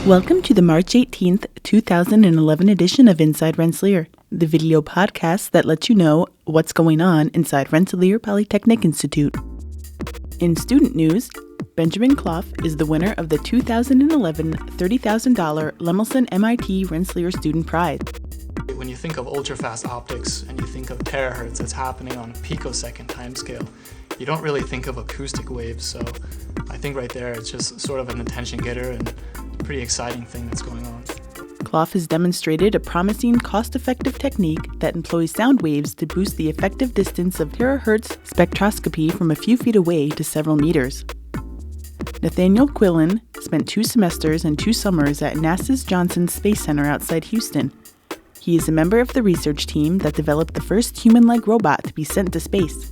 Welcome to the March 18th, 2011 edition of Inside Rensselaer, the video podcast that lets you know what's going on inside Rensselaer Polytechnic Institute. In student news, Benjamin Clough is the winner of the 2011 $30,000 Lemelson MIT Rensselaer Student Prize. When you think of ultra-fast optics and you think of terahertz that's happening on a picosecond timescale, you don't really think of acoustic waves, so I think right there it's just sort of an attention getter and a pretty exciting thing that's going on. Clough has demonstrated a promising, cost-effective technique that employs sound waves to boost the effective distance of terahertz spectroscopy from a few feet away to several meters. Nathaniel Quillen spent 2 semesters and 2 summers at NASA's Johnson Space Center outside Houston. He is a member of the research team that developed the first human-like robot to be sent to space.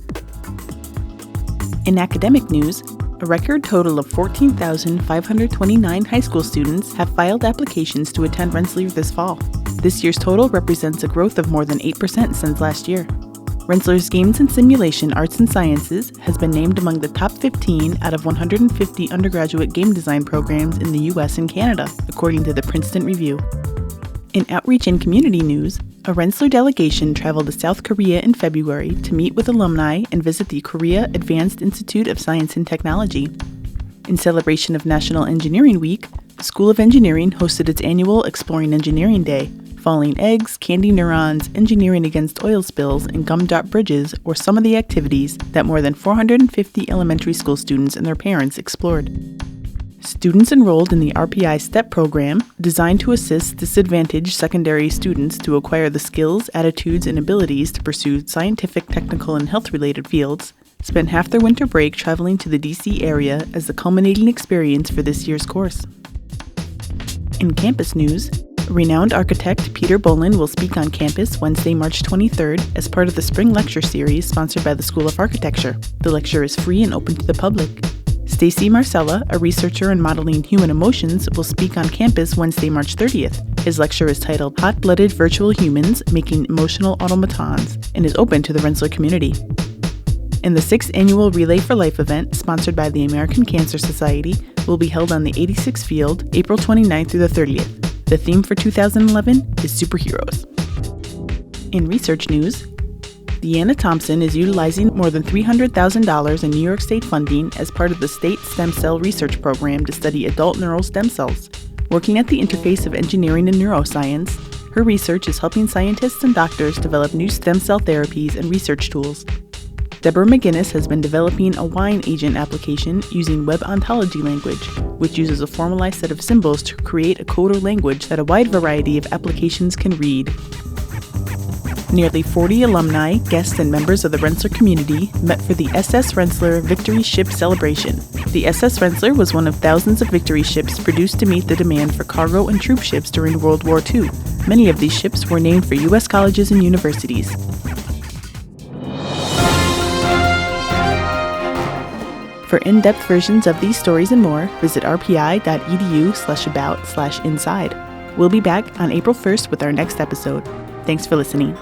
In academic news, a record total of 14,529 high school students have filed applications to attend Rensselaer this fall. This year's total represents a growth of more than 8% since last year. Rensselaer's Games and Simulation Arts and Sciences has been named among the top 15 out of 150 undergraduate game design programs in the US and Canada, according to the Princeton Review. In outreach and community news, a Rensselaer delegation traveled to South Korea in February to meet with alumni and visit the Korea Advanced Institute of Science and Technology. In celebration of National Engineering Week, the School of Engineering hosted its annual Exploring Engineering Day. Falling eggs, candy neurons, engineering against oil spills, and gumdrop bridges were some of the activities that more than 450 elementary school students and their parents explored. Students enrolled in the RPI STEP program, designed to assist disadvantaged secondary students to acquire the skills, attitudes, and abilities to pursue scientific, technical, and health-related fields, spent half their winter break traveling to the DC area as the culminating experience for this year's course. In campus news, renowned architect Peter Bolin will speak on campus Wednesday, March 23rd as part of the Spring Lecture Series sponsored by the School of Architecture. The lecture is free and open to the public. Stacy Marcella, a researcher in modeling human emotions, will speak on campus Wednesday, March 30th. His lecture is titled Hot-Blooded Virtual Humans Making Emotional Automatons and is open to the Rensselaer community. And the 6th annual Relay for Life event, sponsored by the American Cancer Society, will be held on the 86th field, April 29th through the 30th. The theme for 2011 is superheroes. In research news, Deanna Thompson is utilizing more than $300,000 in New York State funding as part of the state stem cell research program to study adult neural stem cells. Working at the interface of engineering and neuroscience, her research is helping scientists and doctors develop new stem cell therapies and research tools. Deborah McGinnis has been developing a wine agent application using web ontology language, which uses a formalized set of symbols to create a code or language that a wide variety of applications can read. Nearly 40 alumni, guests, and members of the Rensselaer community met for the SS Rensselaer Victory Ship Celebration. The SS Rensselaer was one of thousands of Victory ships produced to meet the demand for cargo and troop ships during World War II. Many of these ships were named for U.S. colleges and universities. For in-depth versions of these stories and more, visit rpi.edu/about/inside. We'll be back on April 1st with our next episode. Thanks for listening.